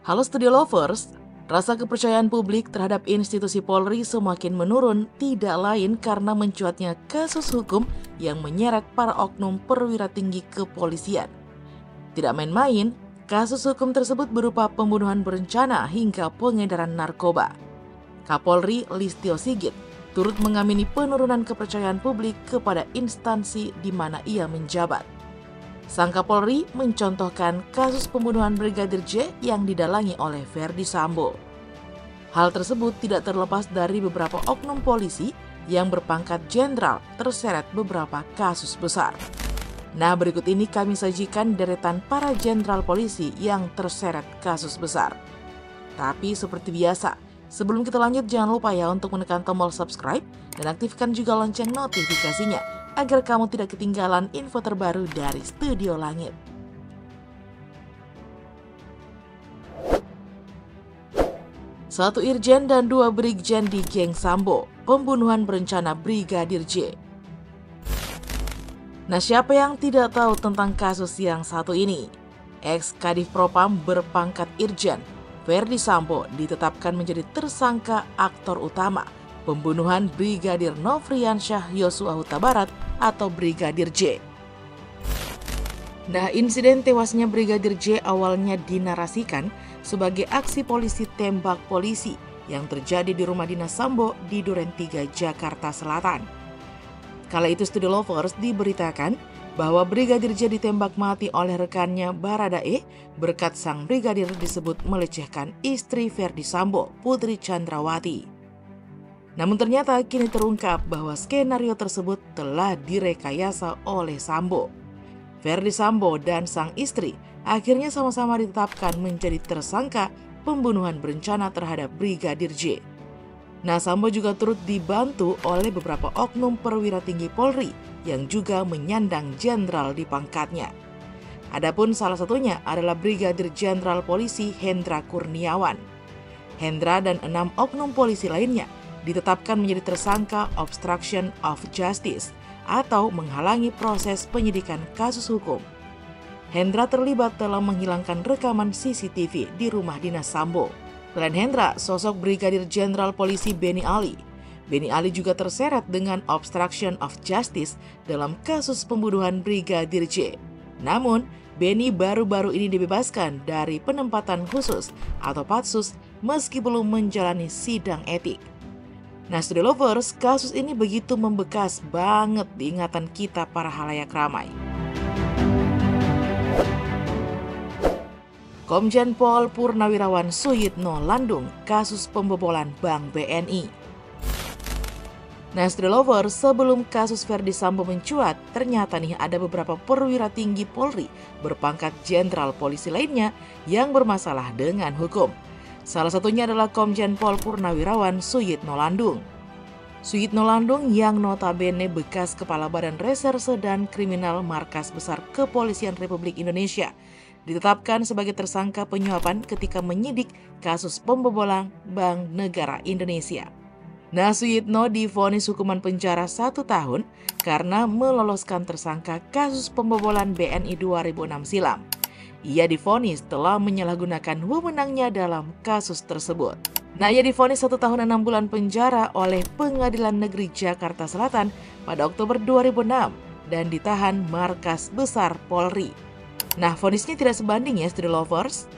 Halo Studio Lovers, rasa kepercayaan publik terhadap institusi Polri semakin menurun tidak lain karena mencuatnya kasus hukum yang menyeret para oknum perwira tinggi kepolisian. Tidak main-main, kasus hukum tersebut berupa pembunuhan berencana hingga pengedaran narkoba. Kapolri Listio Sigit turut mengamini penurunan kepercayaan publik kepada instansi di mana ia menjabat. Sang Kapolri mencontohkan kasus pembunuhan Brigadir J yang didalangi oleh Ferdi Sambo. Hal tersebut tidak terlepas dari beberapa oknum polisi yang berpangkat jenderal terseret beberapa kasus besar. Nah, berikut ini kami sajikan deretan para jenderal polisi yang terseret kasus besar. Tapi seperti biasa, sebelum kita lanjut jangan lupa ya untuk menekan tombol subscribe dan aktifkan juga lonceng notifikasinya agar kamu tidak ketinggalan info terbaru dari Studio Langit. Satu Irjen dan 2 Brigjen di geng Sambo, pembunuhan berencana Brigadir J. Nah, siapa yang tidak tahu tentang kasus yang satu ini? Ex-Kadif Propam berpangkat Irjen, Ferdi Sambo ditetapkan menjadi tersangka aktor utama pembunuhan Brigadir Nofriansyah Yosua Huta Barat atau Brigadir J. Nah, insiden tewasnya Brigadir J awalnya dinarasikan sebagai aksi polisi tembak polisi yang terjadi di rumah dinas Sambo di Duren 3, Jakarta Selatan. Kala itu Studio Lovers diberitakan bahwa Brigadir J ditembak mati oleh rekannya Baradae berkat sang brigadir disebut melecehkan istri Ferdi Sambo, Putri Chandrawati. Namun ternyata kini terungkap bahwa skenario tersebut telah direkayasa oleh Sambo. Ferdi Sambo dan sang istri akhirnya sama-sama ditetapkan menjadi tersangka pembunuhan berencana terhadap Brigadir J. Nah, Sambo juga turut dibantu oleh beberapa oknum perwira tinggi Polri yang juga menyandang jenderal di pangkatnya. Adapun salah satunya adalah Brigadir Jenderal Polisi Hendra Kurniawan. Hendra dan 6 oknum polisi lainnya ditetapkan menjadi tersangka obstruction of justice atau menghalangi proses penyidikan kasus hukum. Hendra terlibat dalam menghilangkan rekaman CCTV di rumah dinas Sambo. Selain Hendra, sosok Brigadir Jenderal Polisi Benny Ali. Benny Ali juga terseret dengan obstruction of justice dalam kasus pembunuhan Brigadir J. Namun, Benny baru-baru ini dibebaskan dari penempatan khusus atau patsus meski belum menjalani sidang etik. Nah, Studio Lovers, kasus ini begitu membekas banget di ingatan kita para halayak ramai. Komjen Pol Purnawirawan Suyitno Landung, kasus pembobolan Bank BNI. Nah, Studio Lovers, sebelum kasus Ferdi Sambo mencuat, ternyata nih ada beberapa perwira tinggi Polri berpangkat jenderal polisi lainnya yang bermasalah dengan hukum. Salah satunya adalah Komjen Pol Purnawirawan Suyitno Landung. Suyitno Landung yang notabene bekas Kepala Badan Reserse dan Kriminal Markas Besar Kepolisian Republik Indonesia, ditetapkan sebagai tersangka penyuapan ketika menyidik kasus pembobolan Bank Negara Indonesia. Nah, Suyitno divonis hukuman penjara 1 tahun karena meloloskan tersangka kasus pembobolan BNI 2006 silam. Ia divonis telah menyalahgunakan wewenangnya dalam kasus tersebut. Nah, ia divonis 1 tahun 6 bulan penjara oleh Pengadilan Negeri Jakarta Selatan pada Oktober 2006 dan ditahan Markas Besar Polri. Nah, vonisnya tidak sebanding ya, Studio Lovers.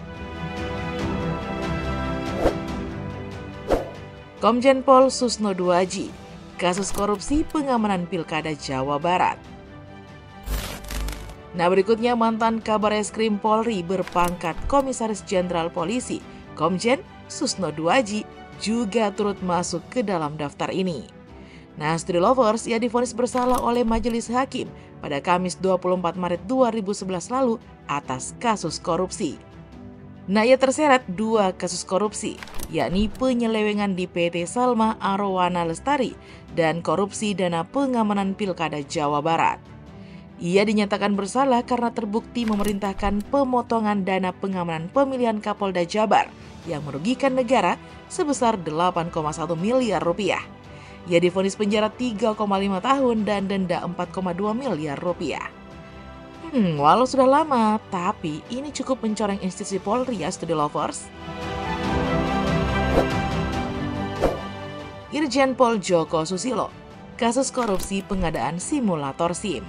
Komjen Pol Susno Duaji, kasus korupsi pengamanan Pilkada Jawa Barat. Nah, berikutnya mantan Kabar Eskrim Polri berpangkat Komisaris Jenderal Polisi, Komjen Susno Duaji juga turut masuk ke dalam daftar ini. Nah, Studio Lovers, ia divonis bersalah oleh Majelis Hakim pada Kamis 24 Maret 2011 lalu atas kasus korupsi. Nah, ia terseret 2 kasus korupsi, yakni penyelewengan di PT Salma Arowana Lestari dan korupsi dana pengamanan Pilkada Jawa Barat. Ia dinyatakan bersalah karena terbukti memerintahkan pemotongan dana pengamanan pemilihan Kapolda Jabar yang merugikan negara sebesar 8,1 miliar rupiah. Ia divonis penjara 3,5 tahun dan denda 4,2 miliar rupiah. Walau sudah lama, tapi ini cukup mencoreng institusi Polri ya, studi lovers. Irjen Pol Joko Susilo, kasus korupsi pengadaan simulator SIM.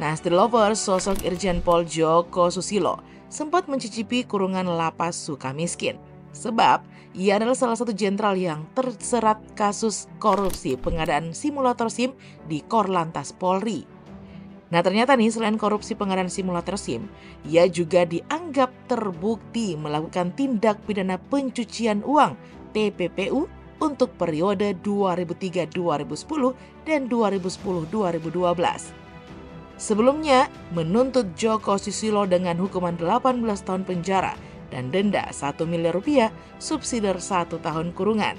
Nah, studi lovers, sosok Irjen Pol Joko Susilo sempat mencicipi kurungan lapas Sukamiskin. Sebab, ia adalah salah satu jenderal yang terserat kasus korupsi pengadaan simulator SIM di Korlantas Polri. Nah, ternyata nih, selain korupsi pengadaan simulator SIM, ia juga dianggap terbukti melakukan tindak pidana pencucian uang TPPU untuk periode 2003-2010 dan 2010-2012. Sebelumnya, menuntut Joko Susilo dengan hukuman 18 tahun penjara dan denda 1 miliar rupiah, subsidi 1 tahun kurungan.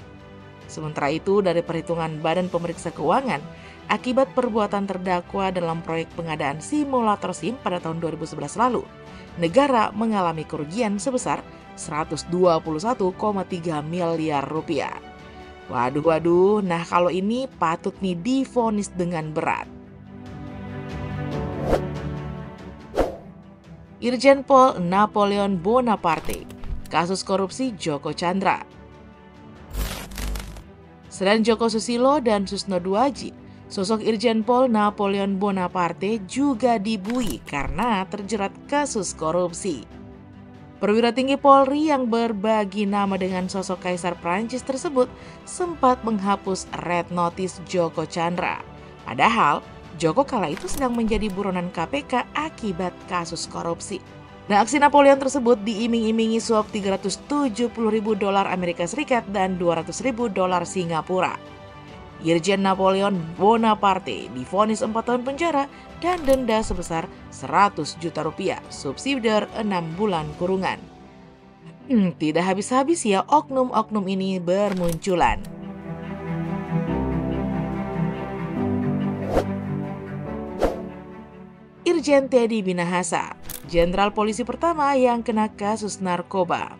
Sementara itu, dari perhitungan Badan Pemeriksa Keuangan, akibat perbuatan terdakwa dalam proyek pengadaan simulator SIM pada tahun 2011 lalu, negara mengalami kerugian sebesar 121,3 miliar rupiah. Waduh, nah kalau ini patut nih divonis dengan berat. Irjen Pol Napoleon Bonaparte, kasus korupsi Joko Chandra. Selain Joko Susilo dan Susno Duaji, sosok Irjen Pol Napoleon Bonaparte juga dibui karena terjerat kasus korupsi. Perwira tinggi Polri yang berbagi nama dengan sosok Kaisar Prancis tersebut sempat menghapus red notice Joko Chandra. Padahal, Joko kala itu sedang menjadi buronan KPK akibat kasus korupsi. Nah, aksi Napoleon tersebut diiming-imingi suap $370.000 Amerika Serikat dan $200.000 Singapura. Irjen Napoleon Bonaparte divonis 4 tahun penjara dan denda sebesar 100 juta rupiah, subsidi 6 bulan kurungan. Tidak habis-habis ya oknum-oknum ini bermunculan. Irjen Teddy Minahasa, jenderal polisi pertama yang kena kasus narkoba.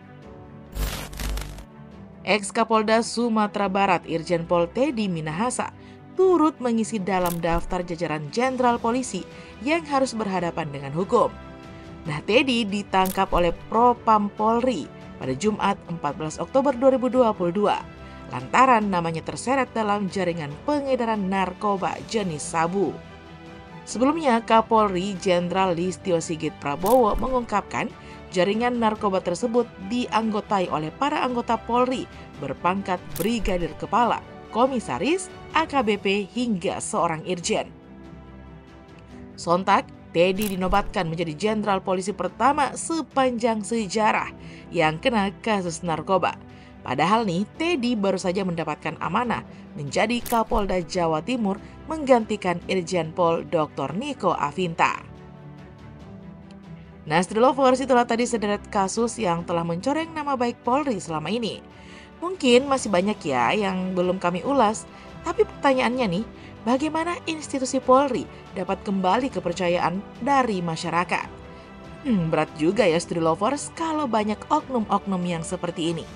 Ex-Kapolda Sumatera Barat Irjen Pol Teddy Minahasa turut mengisi dalam daftar jajaran jenderal polisi yang harus berhadapan dengan hukum. Nah, Teddy ditangkap oleh Propam Polri pada Jumat 14 Oktober 2022 lantaran namanya terseret dalam jaringan pengedaran narkoba jenis sabu. Sebelumnya, Kapolri Jenderal Listio Sigit Prabowo mengungkapkan jaringan narkoba tersebut dianggotai oleh para anggota Polri berpangkat Brigadir Kepala, Komisaris, AKBP hingga seorang Irjen. Sontak, Teddy dinobatkan menjadi jenderal polisi pertama sepanjang sejarah yang kena kasus narkoba. Padahal nih, Teddy baru saja mendapatkan amanah menjadi Kapolda Jawa Timur menggantikan Irjen Pol Dr. Niko Afinta. Nah, Stray Lovers, itulah tadi sederet kasus yang telah mencoreng nama baik Polri selama ini. Mungkin masih banyak ya yang belum kami ulas, tapi pertanyaannya nih, bagaimana institusi Polri dapat kembali kepercayaan dari masyarakat? Berat juga ya Stray Lovers kalau banyak oknum-oknum yang seperti ini.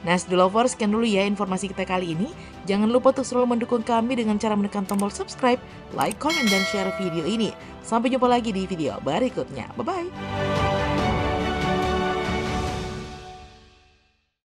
Nah, Stray Lovers, sekian dulu ya informasi kita kali ini. Jangan lupa untuk selalu mendukung kami dengan cara menekan tombol subscribe, like, comment, dan share video ini. Sampai jumpa lagi di video berikutnya. Bye-bye!